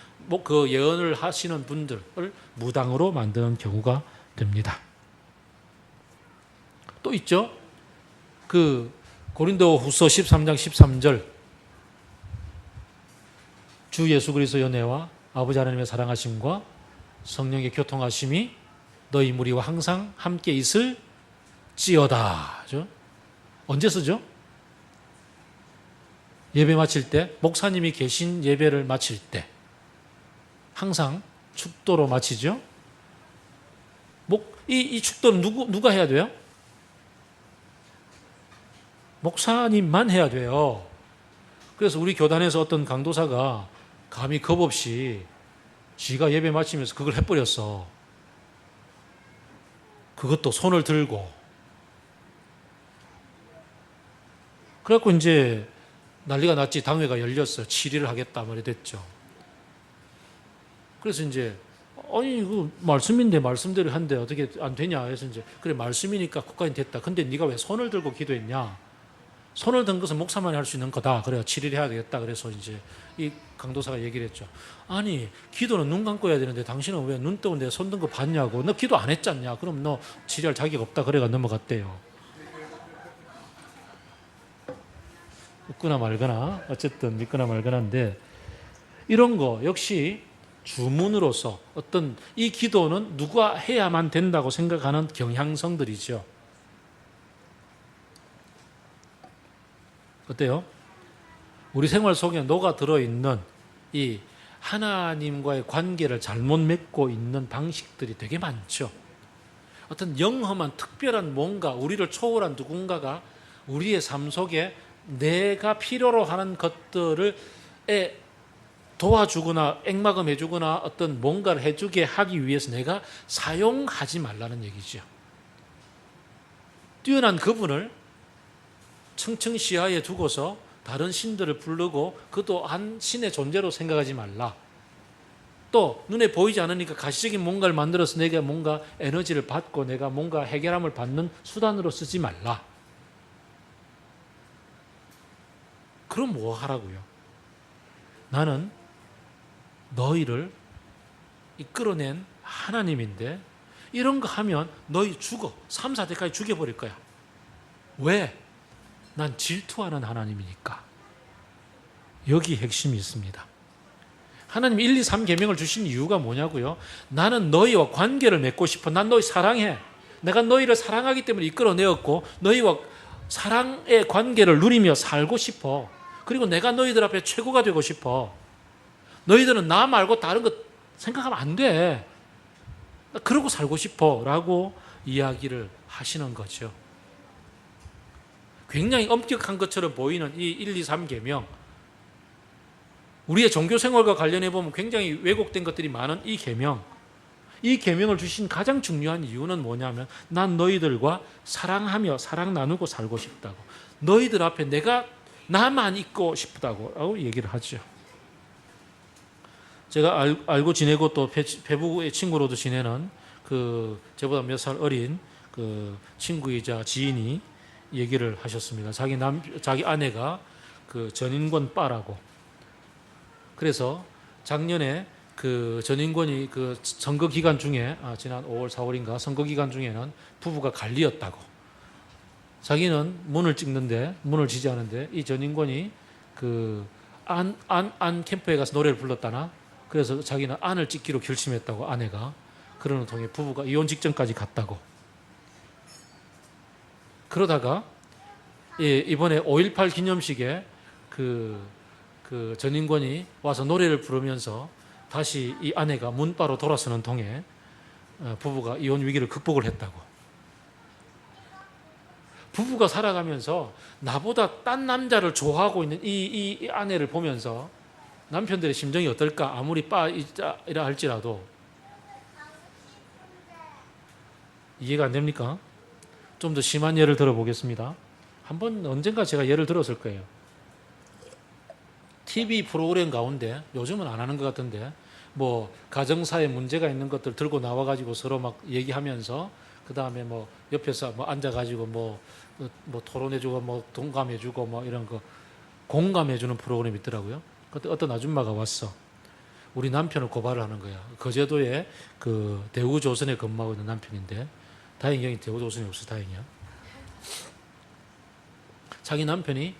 그 예언을 하시는 분들을 무당으로 만드는 경우가 됩니다. 또 있죠. 그 고린도후서 13장 13절 주 예수 그리스도의 은혜와 아버지 하나님의 사랑하심과 성령의 교통하심이 너희 무리와 항상 함께 있을지어다. 언제 쓰죠? 예배 마칠 때, 목사님이 계신 예배를 마칠 때 항상 축도로 마치죠. 이 축도는 누가 해야 돼요? 목사님만 해야 돼요. 그래서 우리 교단에서 어떤 강도사가 감히 겁없이 지가 예배 마치면서 그걸 해버렸어. 그것도 손을 들고. 그래갖고 이제 난리가 났지. 당회가 열렸어요. 치리를 하겠다 말이 됐죠. 그래서 이제 아니 이거 말씀인데 말씀대로 한데 어떻게 안 되냐 해서 이제 그래 말씀이니까 국가인 됐다. 근데 네가 왜 손을 들고 기도했냐? 손을 든 것은 목사만이 할 수 있는 거다. 그래야 치리를 해야 되겠다. 그래서 이제 이 강도사가 얘기를 했죠. 아니 기도는 눈 감고 해야 되는데 당신은 왜 눈 뜨고 내 손 든 거 봤냐고. 너 기도 안 했잖냐. 그럼 너 치리할 자격 없다. 그래가 넘어갔대요. 웃거나 말거나 어쨌든 믿거나 말거나인데 이런 거 역시 주문으로서 어떤 이 기도는 누가 해야만 된다고 생각하는 경향성들이죠. 어때요? 우리 생활 속에 녹아 들어있는 이 하나님과의 관계를 잘못 맺고 있는 방식들이 되게 많죠. 어떤 영험한 특별한 뭔가 우리를 초월한 누군가가 우리의 삶 속에 내가 필요로 하는 것들을 도와주거나 액막음해주거나 어떤 뭔가를 해주게 하기 위해서 내가 사용하지 말라는 얘기죠. 뛰어난 그분을 청청시야에 두고서 다른 신들을 부르고 그도 한 신의 존재로 생각하지 말라. 또 눈에 보이지 않으니까 가시적인 뭔가를 만들어서 내가 뭔가 에너지를 받고 내가 뭔가 해결함을 받는 수단으로 쓰지 말라. 그럼 뭐 하라고요? 나는 너희를 이끌어낸 하나님인데 이런 거 하면 너희 죽어. 3, 4대까지 죽여버릴 거야. 왜? 난 질투하는 하나님이니까. 여기 핵심이 있습니다. 하나님 1, 2, 3 계명을 주신 이유가 뭐냐고요? 나는 너희와 관계를 맺고 싶어. 난 너희 사랑해. 내가 너희를 사랑하기 때문에 이끌어내었고 너희와 사랑의 관계를 누리며 살고 싶어. 그리고 내가 너희들 앞에 최고가 되고 싶어. 너희들은 나 말고 다른 거 생각하면 안 돼. 나 그러고 살고 싶어 라고 이야기를 하시는 거죠. 굉장히 엄격한 것처럼 보이는 이 1, 2, 3 계명, 우리의 종교 생활과 관련해 보면 굉장히 왜곡된 것들이 많은 이 계명, 이 계명을 주신 가장 중요한 이유는 뭐냐면 난 너희들과 사랑하며 사랑 나누고 살고 싶다고, 너희들 앞에 내가 나만 있고 싶다고 얘기를 하죠. 제가 알고 지내고 또 배부의 친구로도 지내는 그 저보다 몇 살 어린 그 친구이자 지인이 얘기를 하셨습니다. 자기 아내가 그 전인권 빠라고. 그래서 작년에 그 전인권이 그 선거 기간 중에 지난 5월 4월인가 선거 기간 중에는 부부가 갈리었다고. 자기는 문을 지지하는데 이 전인권이 그 안 캠프에 가서 노래를 불렀다나. 그래서 자기는 안을 찍기로 결심했다고, 아내가. 그러는 통에 부부가 이혼 직전까지 갔다고. 그러다가 이번에 5.18 기념식에 그 전인권이 와서 노래를 부르면서 다시 이 아내가 문바로 돌아서는 통에 부부가 이혼 위기를 극복을 했다고. 부부가 살아가면서 나보다 딴 남자를 좋아하고 있는 이 아내를 보면서 남편들의 심정이 어떨까? 아무리 빠이라 할지라도. 이해가 안 됩니까? 좀 더 심한 예를 들어보겠습니다. 한번 언젠가 제가 예를 들었을 거예요. TV 프로그램 가운데, 요즘은 안 하는 것 같은데, 뭐 가정사에 문제가 있는 것들 들고 나와가지고 서로 막 얘기하면서 그 다음에 뭐 옆에서 뭐 앉아가지고 뭐 토론해주고 뭐 동감해주고 뭐 이런 거 공감해주는 프로그램이 있더라고요. 그때 어떤 아줌마가 왔어. 우리 남편을 고발을 하는 거야. 거제도에 그 대우조선에 근무하고 있는 남편인데, 다행히 여기 대우조선이 없어. 다행이야. 자기 남편이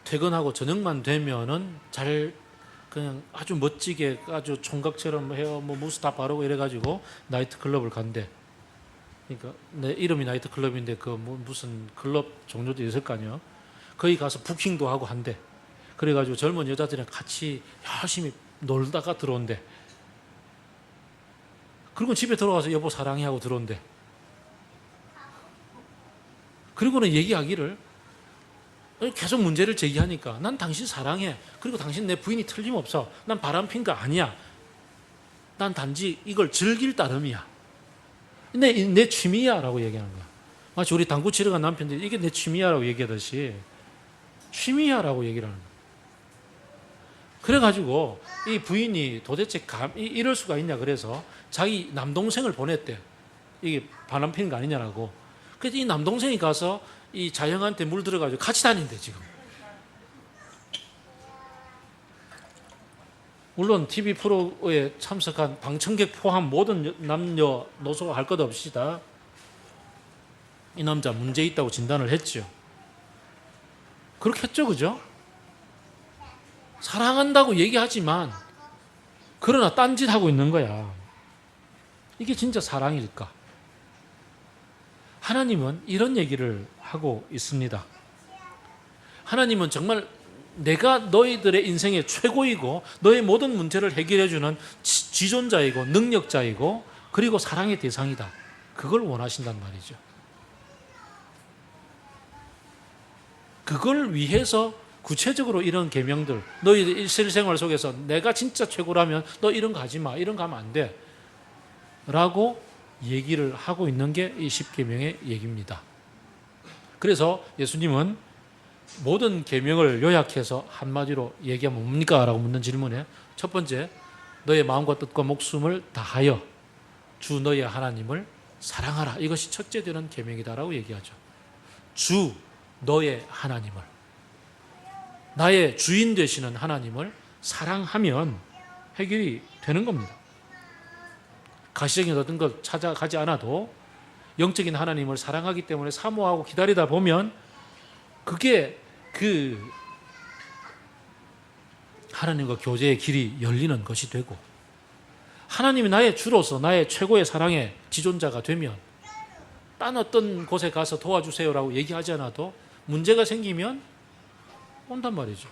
퇴근하고 저녁만 되면은 잘 그냥 아주 멋지게 아주 총각처럼 헤어 뭐 무스 다 바르고 이래가지고 나이트클럽을 간대. 그러니까 내 이름이 나이트클럽인데 그 뭐 무슨 클럽 종류도 있을 거 아니야. 거기 가서 부킹도 하고 한대. 그래가지고 젊은 여자들이랑 같이 열심히 놀다가 들어온대. 그리고 집에 들어가서 여보 사랑해 하고 들어온대. 그리고는 얘기하기를, 계속 문제를 제기하니까 난 당신 사랑해. 그리고 당신 내 부인이 틀림없어. 난 바람핀 거 아니야. 난 단지 이걸 즐길 따름이야. 내 취미야 라고 얘기하는 거야. 마치 우리 당구 치러 간 남편들이 이게 내 취미야 라고 얘기하듯이 취미야 라고 얘기를 하는 거야. 그래가지고 이 부인이 도대체 이럴 수가 있냐 그래서 자기 남동생을 보냈대. 이게 바람핀 거 아니냐라고. 그래서 이 남동생이 가서 이 자영한테 물들어가지고 같이 다닌대 지금. 물론 TV 프로에 참석한 방청객 포함 모든 남녀 노소 할 것 없이 다 이 남자 문제 있다고 진단을 했죠. 그렇게 했죠, 그죠? 사랑한다고 얘기하지만 그러나 딴짓하고 있는 거야. 이게 진짜 사랑일까? 하나님은 이런 얘기를 하고 있습니다. 하나님은 정말 내가 너희들의 인생의 최고이고 너의 모든 문제를 해결해주는 지존자이고 능력자이고 그리고 사랑의 대상이다. 그걸 원하신단 말이죠. 그걸 위해서 구체적으로 이런 계명들, 너희들 일실생활 속에서 내가 진짜 최고라면 너 이런 거 하지 마, 이런 거 하면 안 돼 라고 얘기를 하고 있는 게 이 10계명의 얘기입니다. 그래서 예수님은 모든 계명을 요약해서 한마디로 얘기하면 뭡니까? 라고 묻는 질문에 첫 번째, 너의 마음과 뜻과 목숨을 다하여 주 너의 하나님을 사랑하라. 이것이 첫째 되는 계명이다라고 얘기하죠. 주 너의 하나님을, 나의 주인 되시는 하나님을 사랑하면 해결이 되는 겁니다. 가시적인 어떤 것 찾아가지 않아도 영적인 하나님을 사랑하기 때문에 사모하고 기다리다 보면 그게 그 하나님과 교제의 길이 열리는 것이 되고, 하나님이 나의 주로서 나의 최고의 사랑의 지존자가 되면 딴 어떤 곳에 가서 도와주세요라고 얘기하지 않아도 문제가 생기면 온단 말이죠.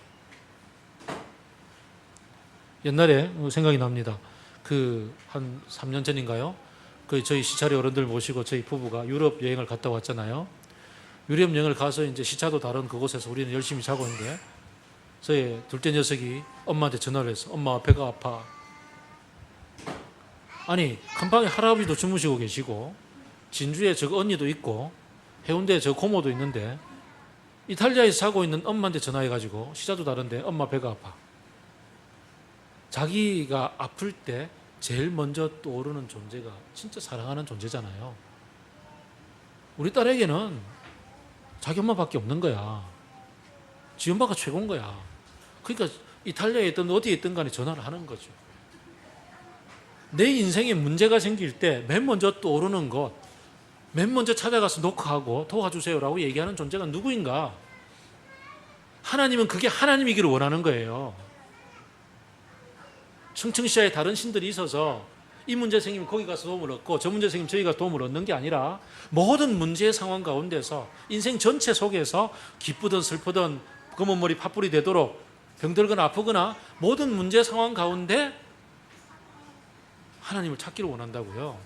옛날에 생각이 납니다. 한 3년 전인가요? 저희 시차리 어른들 모시고 저희 부부가 유럽 여행을 갔다 왔잖아요. 유럽 여행을 가서 이제 시차도 다른 그곳에서 우리는 열심히 자고 있는데 저희 둘째 녀석이 엄마한테 전화를 해서 엄마 배가 아파. 아니 큰방에 할아버지도 주무시고 계시고 진주에 저 언니도 있고 해운대에 저 고모도 있는데 이탈리아에서 자고 있는 엄마한테 전화해가지고 시차도 다른데 엄마 배가 아파. 자기가 아플 때 제일 먼저 떠오르는 존재가 진짜 사랑하는 존재잖아요. 우리 딸에게는 자기 엄마밖에 없는 거야. 지 엄마가 최고인 거야. 그러니까 이탈리아에 있든 어디에 있든 간에 전화를 하는 거죠. 내 인생에 문제가 생길 때 맨 먼저 떠오르는 것, 맨 먼저 찾아가서 노크하고 도와주세요라고 얘기하는 존재가 누구인가? 하나님은 그게 하나님이기를 원하는 거예요. 청청시야에 다른 신들이 있어서 이 문제 생기면 거기 가서 도움을 얻고 저 문제 생기면 저기 가서 도움을 얻는 게 아니라 모든 문제의 상황 가운데서 인생 전체 속에서 기쁘든 슬프든 검은 머리 팥불이 되도록 병들거나 아프거나 모든 문제 상황 가운데 하나님을 찾기를 원한다고요.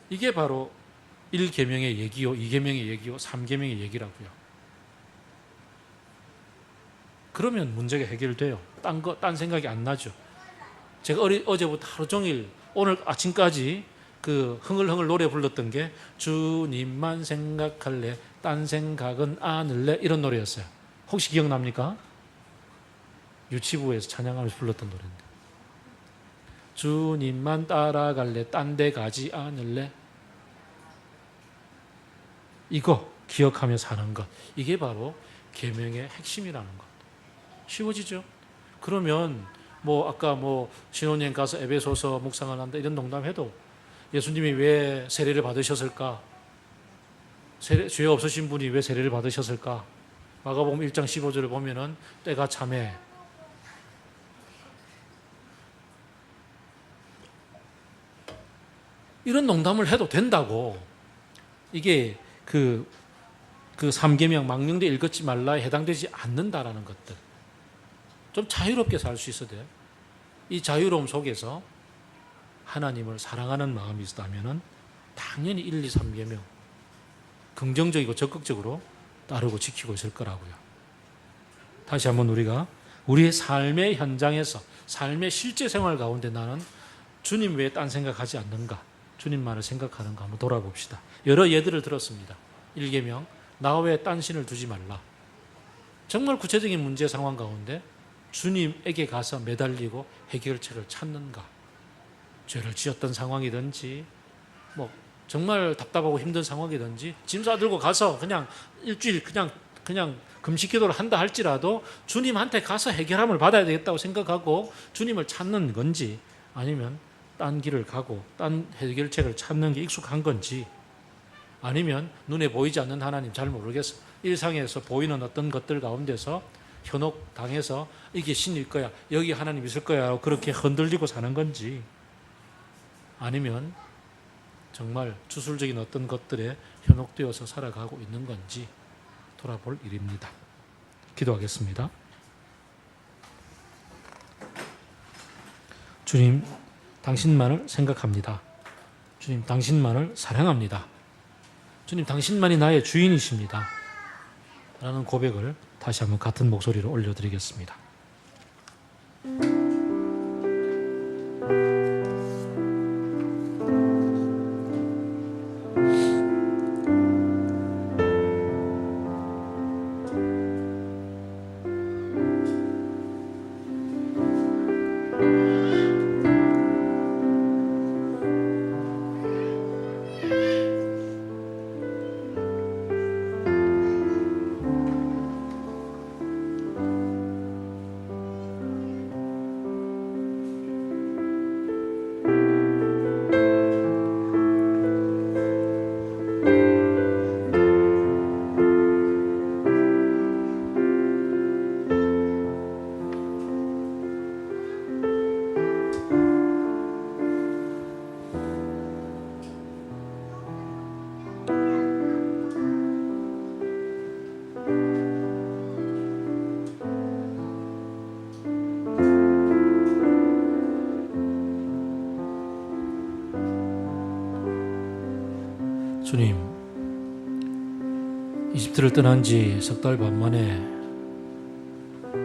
이게 바로 1계명의 얘기요, 2계명의 얘기요, 3계명의 얘기라고요. 그러면 문제가 해결돼요. 딴 생각이 안 나죠. 제가 어제부터 하루 종일 오늘 아침까지 흥얼흥얼 노래 불렀던 게 주님만 생각할래, 딴 생각은 안 할래, 이런 노래였어요. 혹시 기억납니까? 유치부에서 찬양하면서 불렀던 노래인데, 주님만 따라갈래, 딴 데 가지 않을래. 이거 기억하며 사는 것, 이게 바로 계명의 핵심이라는 것. 쉬워지죠? 그러면 아까 신혼여행 가서 에베소서 묵상을 한다 이런 농담해도 예수님이 왜 세례를 받으셨을까? 죄 없으신 분이 왜 세례를 받으셨을까? 마가복음 1장 15절을 보면은 때가 참해. 이런 농담을 해도 된다고. 이게 그 3계명 망령되 읽었지 말라에 해당되지 않는다라는 것들. 좀 자유롭게 살 수 있어야 돼요. 이 자유로움 속에서 하나님을 사랑하는 마음이 있다면 당연히 1, 2, 3계명 긍정적이고 적극적으로 따르고 지키고 있을 거라고요. 다시 한번 우리가 우리의 삶의 현장에서 삶의 실제 생활 가운데 나는 주님 외에 딴 생각하지 않는가, 주님만을 생각하는가 한번 돌아봅시다. 여러 예들을 들었습니다. 1계명 나 외에 딴 신을 두지 말라. 정말 구체적인 문제 상황 가운데 주님에게 가서 매달리고 해결책을 찾는가? 죄를 지었던 상황이든지 정말 답답하고 힘든 상황이든지 짐 싸들고 가서 그냥 일주일 그냥 금식 기도를 한다 할지라도 주님한테 가서 해결함을 받아야 되겠다고 생각하고 주님을 찾는 건지, 아니면 딴 길을 가고 딴 해결책을 찾는 게 익숙한 건지, 아니면 눈에 보이지 않는 하나님 잘 모르겠어. 일상에서 보이는 어떤 것들 가운데서 현혹당해서 이게 신일 거야, 여기 하나님 있을 거야 그렇게 흔들리고 사는 건지, 아니면 정말 주술적인 어떤 것들에 현혹되어서 살아가고 있는 건지 돌아볼 일입니다. 기도하겠습니다. 주님, 당신만을 생각합니다. 주님, 당신만을 사랑합니다. 주님, 당신만이 나의 주인이십니다. 라는 고백을 다시 한번 같은 목소리로 올려드리겠습니다. 주님, 이집트를 떠난 지 석 달 반 만에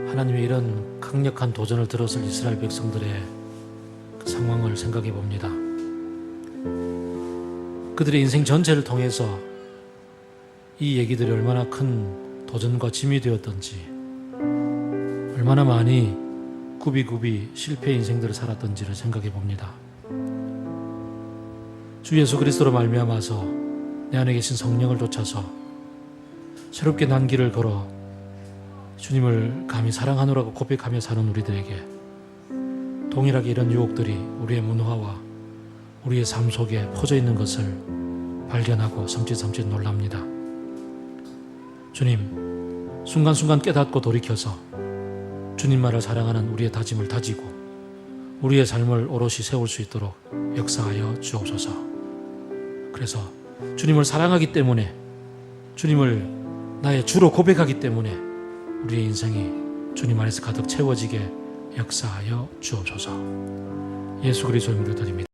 하나님의 이런 강력한 도전을 들었을 이스라엘 백성들의 그 상황을 생각해 봅니다. 그들의 인생 전체를 통해서 이 얘기들이 얼마나 큰 도전과 짐이 되었던지, 얼마나 많이 굽이굽이 실패의 인생들을 살았던지를 생각해 봅니다. 주 예수 그리스도로 말미암아서 내 안에 계신 성령을 쫓아서 새롭게 난 길을 걸어 주님을 감히 사랑하노라고 고백하며 사는 우리들에게 동일하게 이런 유혹들이 우리의 문화와 우리의 삶 속에 퍼져 있는 것을 발견하고 섬찟섬찟 놀랍니다. 주님, 순간순간 깨닫고 돌이켜서 주님만을 사랑하는 우리의 다짐을 다지고 우리의 삶을 오롯이 세울 수 있도록 역사하여 주옵소서. 그래서 주님을 사랑하기 때문에, 주님을 나의 주로 고백하기 때문에 우리의 인생이 주님 안에서 가득 채워지게 역사하여 주옵소서. 예수 그리스도의 이름으로 드립니다.